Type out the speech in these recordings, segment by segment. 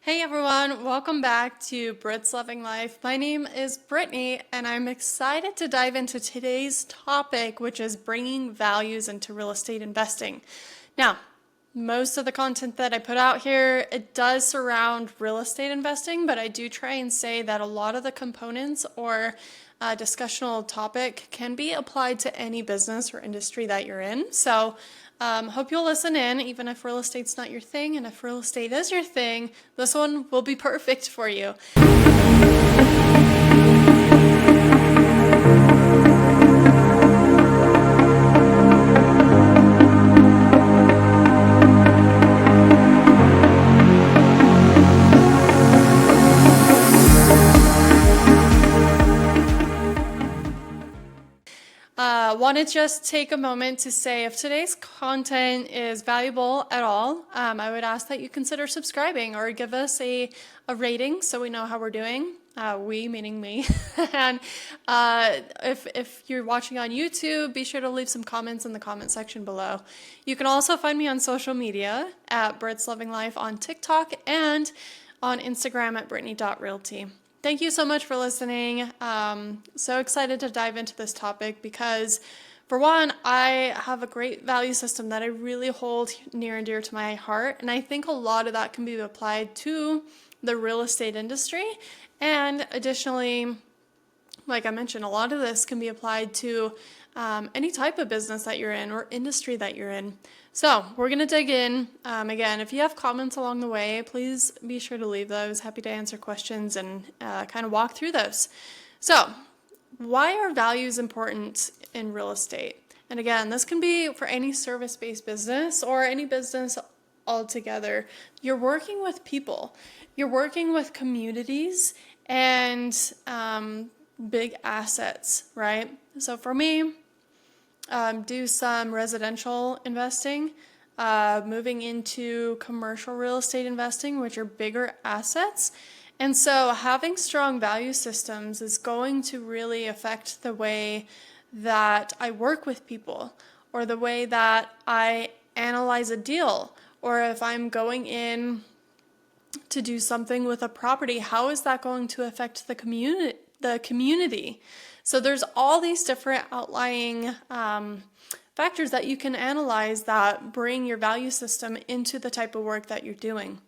Hey everyone, welcome back to Brits Loving Life. My name is Brittany and I'm excited to dive into today's topic, which is bringing values into real estate investing. Now, most of the content that I put out here, it does surround real estate investing, but I do try and say that a lot of the components or discussional topic can be applied to any business or industry that you're in. So hope you'll listen in, even if real estate's not your thing. And if real estate is your thing, this one will be perfect for you. Want to just take a moment to say if today's content is valuable at all, I would ask that you consider subscribing or give us a rating so we know how we're doing. We meaning me. And if you're watching on YouTube, be sure to leave some comments in the comment section below. You can also find me on social media at Brits Loving Life on TikTok and on Instagram at Brittany.realty. Thank you so much for listening. So excited to dive into this topic because, for one, I have a great value system that I really hold near and dear to my heart. And I think a lot of that can be applied to the real estate industry. And additionally, like I mentioned, a lot of this can be applied to any type of business that you're in or industry that you're in. So we're going to dig in. Again, if you have comments along the way, please be sure to leave those. Happy to answer questions and kind of walk through those. So why are values important in real estate? And again, this can be for any service-based business or any business altogether. You're working with people. You're working with communities and big assets, right? So for me, do some residential investing, moving into commercial real estate investing, which are bigger assets. And so having strong value systems is going to really affect the way that I work with people or the way that I analyze a deal, or if I'm going in to do something with a property, how is that going to affect the community? So there's all these different outlying factors that you can analyze that bring your value system into the type of work that you're doing.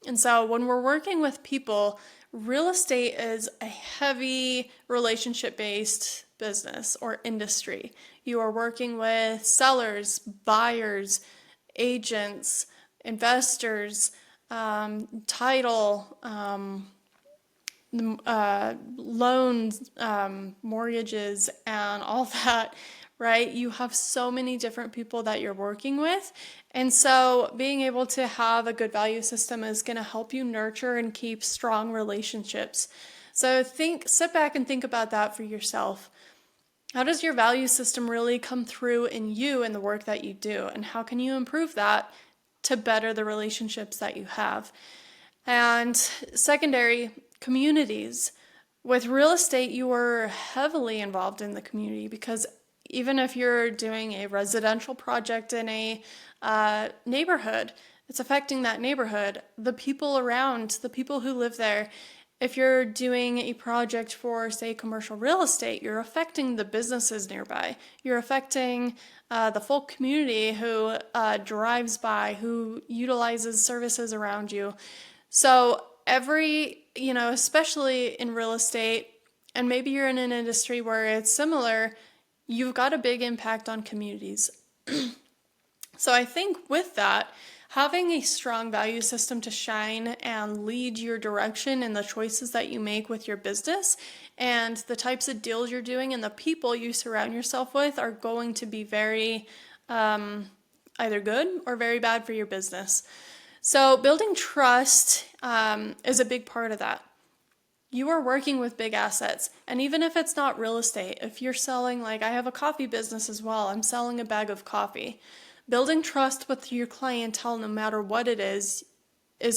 And so when we're working with people, real estate is a heavy relationship-based business or industry. You are working with sellers, buyers, agents, investors, title, loans, mortgages, and all that, right? You have so many different people that you're working with. And so being able to have a good value system is going to help you nurture and keep strong relationships. So sit back and think about that for yourself. How does your value system really come through in you and the work that you do? And how can you improve that to better the relationships that you have? And secondary, communities. With real estate, you are heavily involved in the community because even if you're doing a residential project in a neighborhood, it's affecting that neighborhood, the people around, the people who live there. If you're doing a project for, say, commercial real estate, you're affecting the businesses nearby. You're affecting the full community who drives by, who utilizes services around you. So especially in real estate, and maybe you're in an industry where it's similar, you've got a big impact on communities. So I think with that, having a strong value system to shine and lead your direction in the choices that you make with your business and the types of deals you're doing and the people you surround yourself with are going to be very either good or very bad for your business. So building trust is a big part of that. You are working with big assets. And even if it's not real estate, if you're selling, like I have a coffee business as well, I'm selling a bag of coffee. Building trust with your clientele, no matter what it is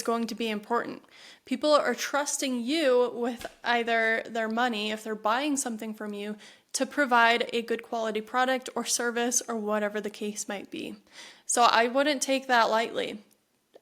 going to be important. People are trusting you with either their money, if they're buying something from you, to provide a good quality product or service or whatever the case might be. So I wouldn't take that lightly.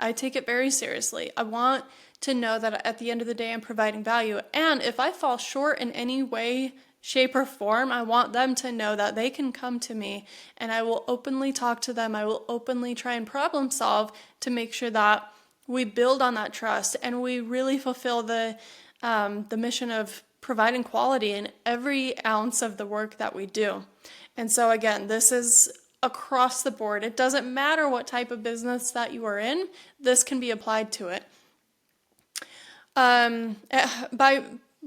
I take it very seriously. I want to know that at the end of the day, I'm providing value. And if I fall short in any way, shape, or form, I want them to know that they can come to me and I will openly talk to them. I will openly try and problem solve to make sure that we build on that trust and we really fulfill the mission of providing quality in every ounce of the work that we do. And so again, this is across the board. It doesn't matter what type of business that you are in, this can be applied to it.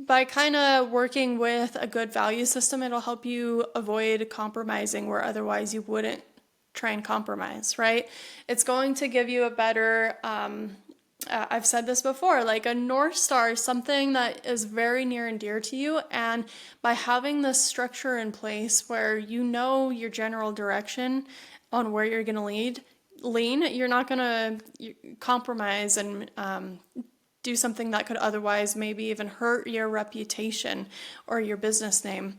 By kind of working with a good value system, it'll help you avoid compromising where otherwise you wouldn't try and compromise, right? It's going to give you a better, I've said this before, like a North Star is something that is very near and dear to you. And by having this structure in place where you know your general direction on where you're going to lean, you're not going to compromise and do something that could otherwise maybe even hurt your reputation or your business name.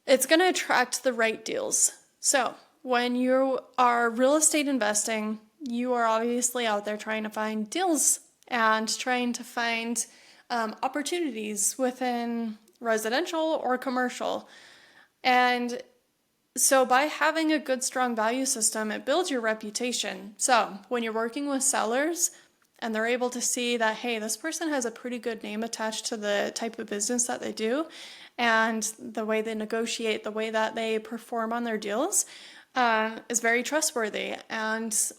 It's going to attract the right deals. So when you are real estate investing, you are obviously out there trying to find deals and trying to find opportunities within residential or commercial. And so by having a good, strong value system, it builds your reputation. So when you're working with sellers and they're able to see that, hey, this person has a pretty good name attached to the type of business that they do and the way they negotiate, the way that they perform on their deals is very trustworthy,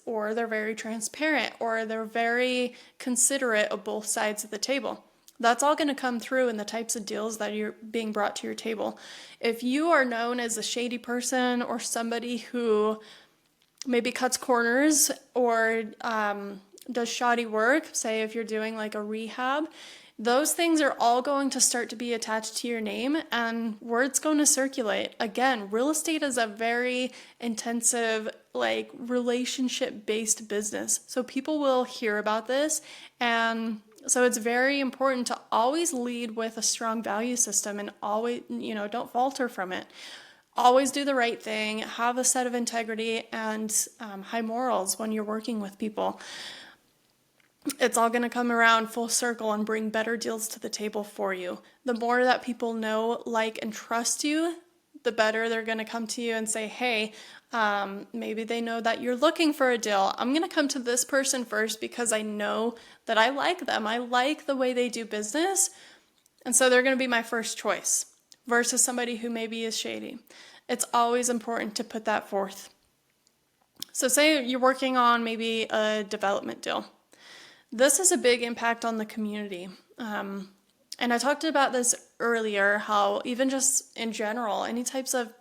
or they're very transparent, or they're very considerate of both sides of the table. That's all going to come through in the types of deals that you're being brought to your table. If you are known as a shady person or somebody who maybe cuts corners or does shoddy work, say if you're doing like a rehab, those things are all going to start to be attached to your name and word's going to circulate. Again, real estate is a very intensive, like relationship-based business. So people will hear about this, and so it's very important to always lead with a strong value system and always, don't falter from it. Always do the right thing, have a set of integrity and high morals when you're working with people. It's all going to come around full circle and bring better deals to the table for you. The more that people know, like, and trust you, the better they're going to come to you and say, hey, maybe they know that you're looking for a deal. I'm going to come to this person first because I know that I like them. I like the way they do business. And so they're going to be my first choice versus somebody who maybe is shady. It's always important to put that forth. So say you're working on maybe a development deal. This has a big impact on the community. And I talked about this earlier, how even just in general, any types of,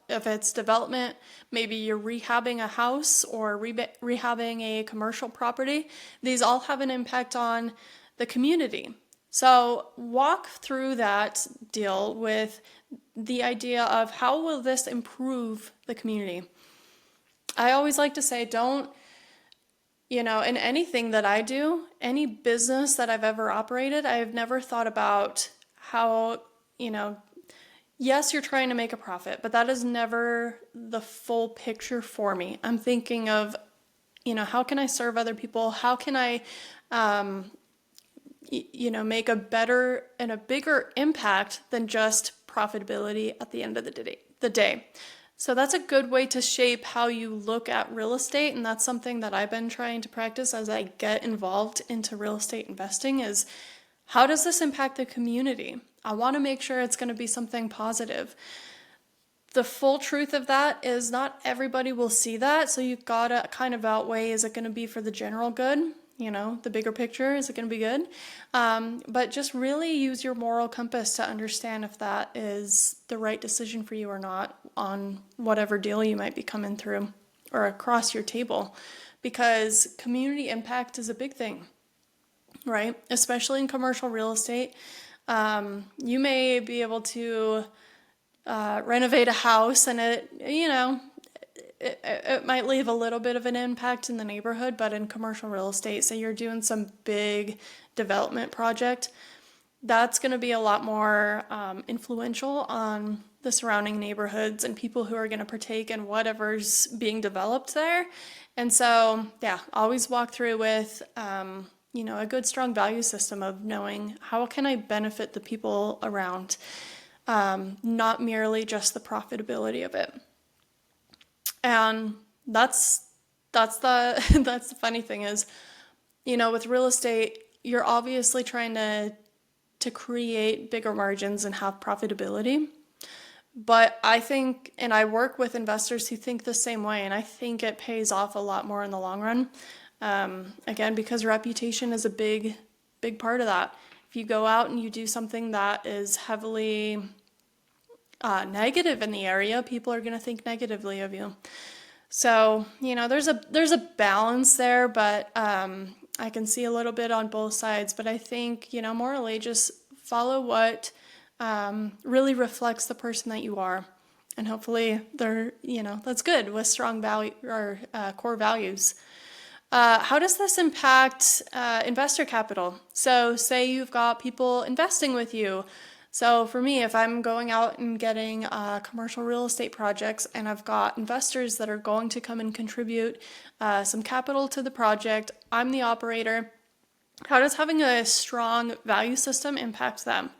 if it's development, maybe you're rehabbing a house or rehabbing a commercial property, these all have an impact on the community. So walk through that deal with the idea of how will this improve the community? I always like to say, in anything that I do, any business that I've ever operated, I have never thought about how, yes, you're trying to make a profit, but that is never the full picture for me. I'm thinking of, how can I serve other people? How can I, make a better and a bigger impact than just profitability at the end of the day. So that's a good way to shape how you look at real estate, and that's something that I've been trying to practice as I get involved into real estate investing is, how does this impact the community? I want to make sure it's going to be something positive. The full truth of that is not everybody will see that, so you've got to kind of outweigh, is it going to be for the general good? The bigger picture, is it going to be good? But just really use your moral compass to understand if that is the right decision for you or not on whatever deal you might be coming through or across your table, because community impact is a big thing, right? Especially in commercial real estate. You may be able to renovate a house and it might leave a little bit of an impact in the neighborhood, but in commercial real estate, say you're doing some big development project, that's going to be a lot more influential on the surrounding neighborhoods and people who are going to partake in whatever's being developed there. And so, yeah, always walk through with, a good, strong value system of knowing how can I benefit the people around, not merely just the profitability of it. And that's the that's the funny thing is, with real estate, you're obviously trying to create bigger margins and have profitability. But I think, and I work with investors who think the same way, and I think it pays off a lot more in the long run. Again, because reputation is a big part of that. If you go out and you do something that is heavily negative in the area, people are going to think negatively of you. So, there's a balance there, but I can see a little bit on both sides. But I think, morally, just follow what really reflects the person that you are. And hopefully that's good with strong value or core values. How does this impact investor capital? So say you've got people investing with you. So for me, if I'm going out and getting commercial real estate projects and I've got investors that are going to come and contribute some capital to the project, I'm the operator. How does having a strong value system impact them?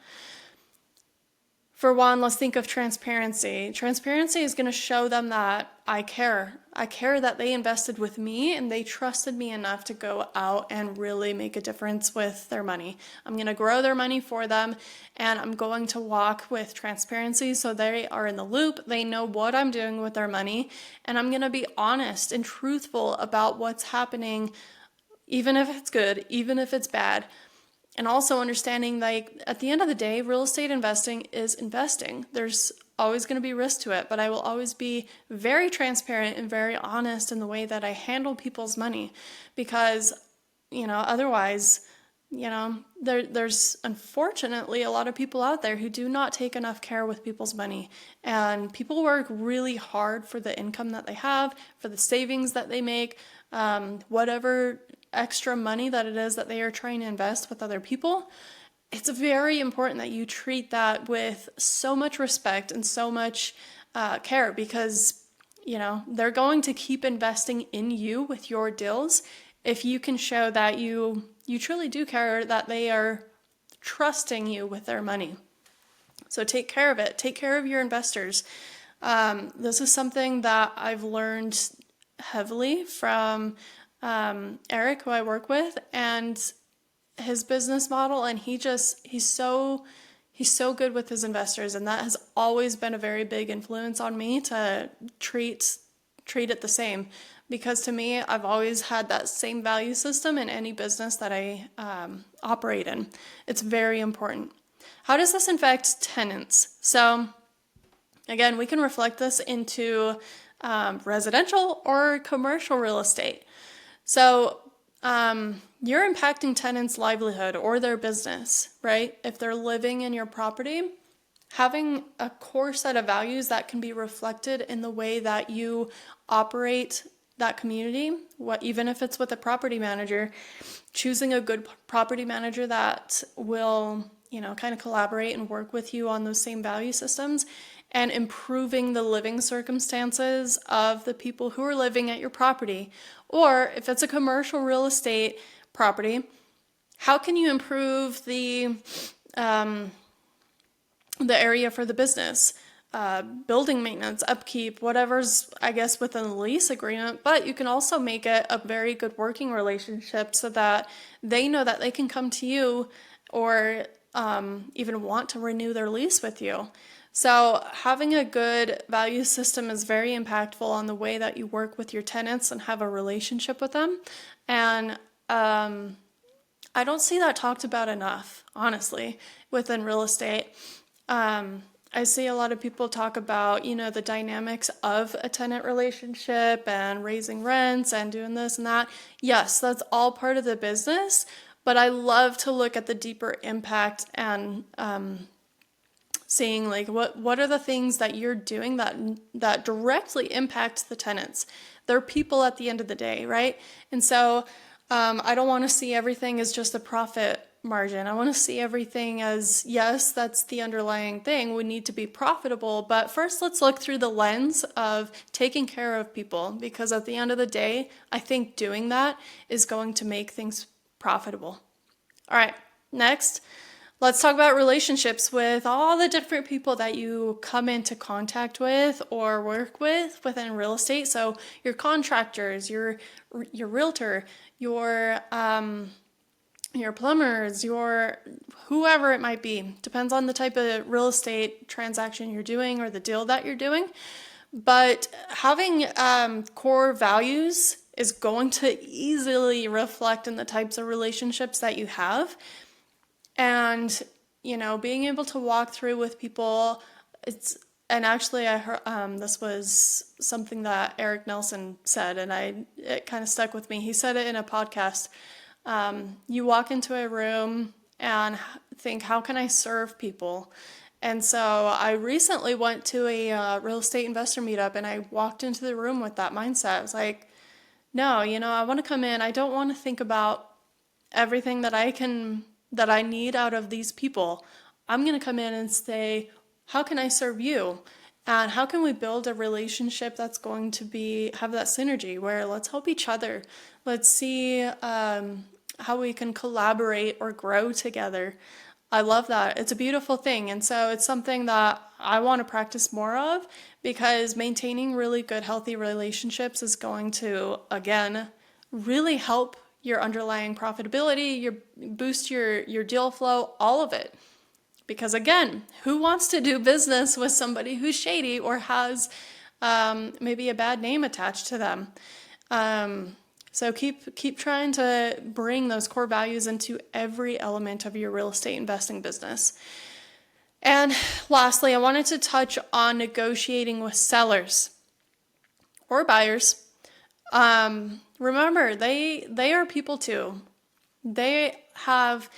For one, let's think of transparency. Transparency is going to show them that I care. I care that they invested with me and they trusted me enough to go out and really make a difference with their money. I'm going to grow their money for them, and I'm going to walk with transparency so they are in the loop. They know what I'm doing with their money, and I'm going to be honest and truthful about what's happening, even if it's good, even if it's bad. And also understanding, like, at the end of the day, real estate investing is investing. There's always going to be risk to it, but I will always be very transparent and very honest in the way that I handle people's money, because, otherwise, there's unfortunately a lot of people out there who do not take enough care with people's money, and people work really hard for the income that they have, for the savings that they make, whatever extra money that it is that they are trying to invest with other people. It's very important that you treat that with so much respect and so much care, because they're going to keep investing in you with your deals if you can show that you truly do care, that they are trusting you with their money. So take care of it. Take care of your investors. This is something that I've learned heavily from Eric, who I work with, and his business model, and he's so good with his investors, and that has always been a very big influence on me to treat it the same, because to me, I've always had that same value system in any business that I operate in. It's very important. How does this affect tenants? So again, we can reflect this into residential or commercial real estate. So you're impacting tenants' livelihood or their business, right? If they're living in your property, having a core set of values that can be reflected in the way that you operate that community, even if it's with a property manager, choosing a good property manager that will, kind of collaborate and work with you on those same value systems, and improving the living circumstances of the people who are living at your property. Or if it's a commercial real estate property, how can you improve the area for the business? Building maintenance, upkeep, whatever's, I guess, within the lease agreement, but you can also make it a very good working relationship so that they know that they can come to you or even want to renew their lease with you. So having a good value system is very impactful on the way that you work with your tenants and have a relationship with them. And I don't see that talked about enough, honestly, within real estate. I see a lot of people talk about, the dynamics of a tenant relationship and raising rents and doing this and that. Yes, that's all part of the business, but I love to look at the deeper impact and seeing like what are the things that you're doing that directly impact the tenants. They're people at the end of the day, right? And so I don't want to see everything as just a profit margin. I want to see everything as, yes, that's the underlying thing. We need to be profitable, but first let's look through the lens of taking care of people, because at the end of the day, I think doing that is going to make things profitable. All right, next, let's talk about relationships with all the different people that you come into contact with or work with within real estate. So your contractors, your realtor, your plumbers, your whoever it might be. Depends on the type of real estate transaction you're doing or the deal that you're doing. But having core values is going to easily reflect in the types of relationships that you have. And, being able to walk through with people, and actually I heard, this was something that Eric Nelson said, and it kind of stuck with me. He said it in a podcast. You walk into a room and think, how can I serve people? And so I recently went to a real estate investor meetup, and I walked into the room with that mindset. I was like, no, I want to come in. I don't want to think about everything that I need out of these people. I'm going to come in and say, how can I serve you? And how can we build a relationship that's going to have that synergy where let's help each other. Let's see how we can collaborate or grow together. I love that. It's a beautiful thing. And so it's something that I want to practice more of, because maintaining really good, healthy relationships is going to, again, really help your underlying profitability, boost your deal flow, all of it. Because again, who wants to do business with somebody who's shady or has maybe a bad name attached to them? So keep trying to bring those core values into every element of your real estate investing business. And lastly, I wanted to touch on negotiating with sellers or buyers. Remember, they are people too. They have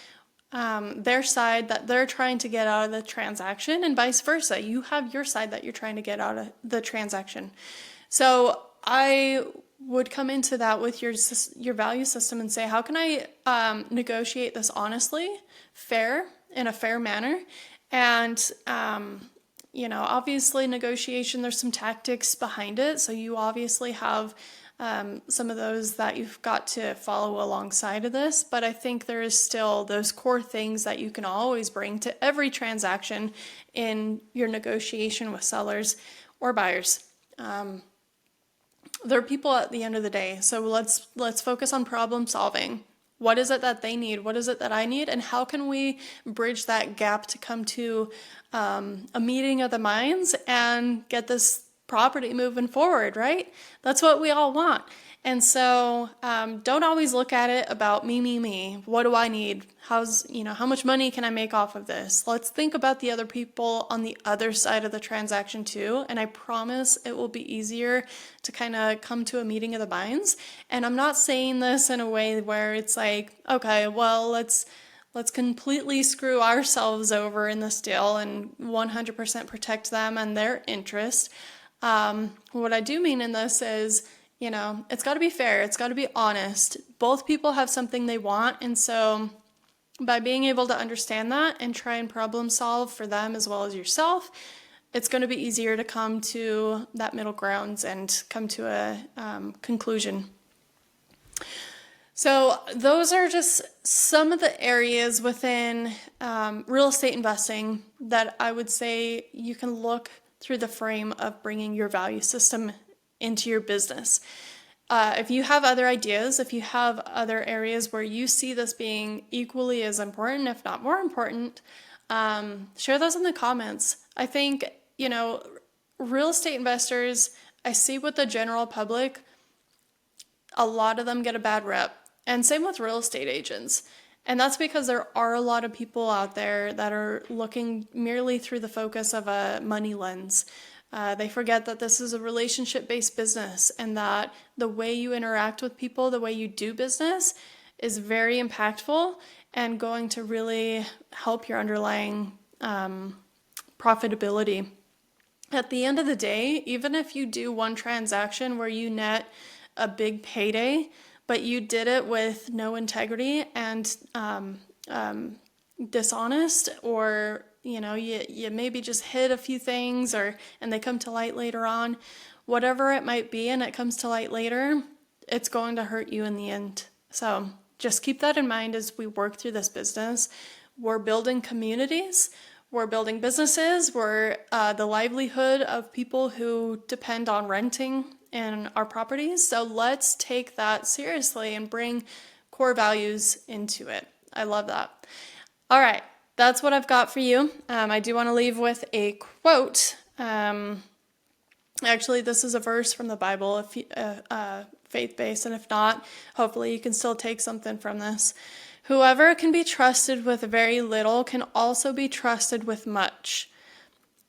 their side that they're trying to get out of the transaction, and vice versa. You have your side that you're trying to get out of the transaction. So I would come into that with your value system and say, how can I negotiate this honestly, in a fair manner? And obviously negotiation, there's some tactics behind it. So you obviously have some of those that you've got to follow alongside of this, but I think there is still those core things that you can always bring to every transaction in your negotiation with sellers or buyers. They're people at the end of the day, so let's focus on problem solving. What is it that they need? What is it that I need? And how can we bridge that gap to come to a meeting of the minds and get this property moving forward, right? That's what we all want. And so don't always look at it about me. What do I need? How much money can I make off of this? Let's think about the other people on the other side of the transaction too. And I promise it will be easier to kind of come to a meeting of the minds. And I'm not saying this in a way where it's like, okay, well, let's completely screw ourselves over in this deal and 100% protect them and their interest. What I do mean in this is, it's got to be fair. It's got to be honest. Both people have something they want. And so by being able to understand that and try and problem solve for them as well as yourself, it's going to be easier to come to that middle ground and come to a conclusion. So those are just some of the areas within real estate investing that I would say you can look through the frame of bringing your value system into your business. If you have other ideas, if you have other areas where you see this being equally as important, if not more important, share those in the comments. I think, real estate investors, I see with the general public, a lot of them get a bad rep. And same with real estate agents. And that's because there are a lot of people out there that are looking merely through the focus of a money lens. They forget that this is a relationship-based business and that the way you interact with people, the way you do business is very impactful and going to really help your underlying profitability. At the end of the day, even if you do one transaction where you net a big payday, but you did it with no integrity and dishonest, or you maybe just hid a few things, and they come to light later on, whatever it might be, and it comes to light later, it's going to hurt you in the end. So just keep that in mind as we work through this business. We're building communities, we're building businesses, we're the livelihood of people who depend on renting in our properties. So let's take that seriously and bring core values into it. I love that. All right, that's what I've got for you. I do want to leave with a quote. Actually, this is a verse from the Bible, faith-based, and if not, hopefully you can still take something from this. Whoever can be trusted with very little can also be trusted with much.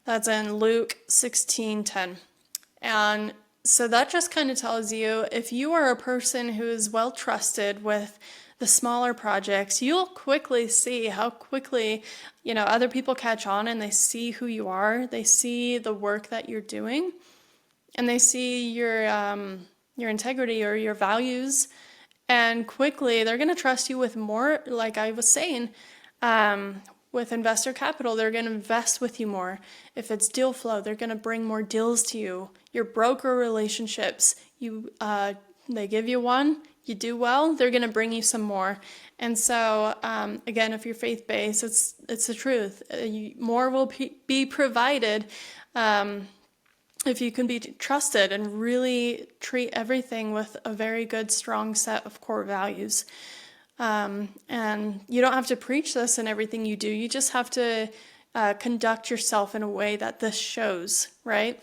That's in Luke 16:10. And so that just kind of tells you, if you are a person who is well trusted with the smaller projects, you'll quickly see how quickly, other people catch on, and they see who you are. They see the work that you're doing, and they see your integrity or your values. And quickly, they're going to trust you with more, like I was saying, with investor capital, they're going to invest with you more. If it's deal flow, they're going to bring more deals to you. Your broker relationships, they give you one, you do well, they're going to bring you some more. And so, again, if you're faith-based, it's the truth. More will be provided if you can be trusted and really treat everything with a very good, strong set of core values. And you don't have to preach this in everything you do. You just have to conduct yourself in a way that this shows, right?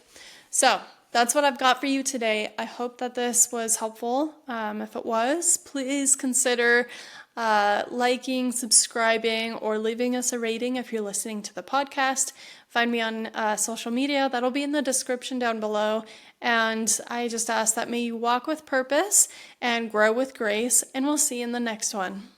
So that's what I've got for you today. I hope that this was helpful. If it was, please consider liking, subscribing, or leaving us a rating if you're listening to the podcast. Find me on social media. That'll be in the description down below. And I just ask that may you walk with purpose and grow with grace, and we'll see you in the next one.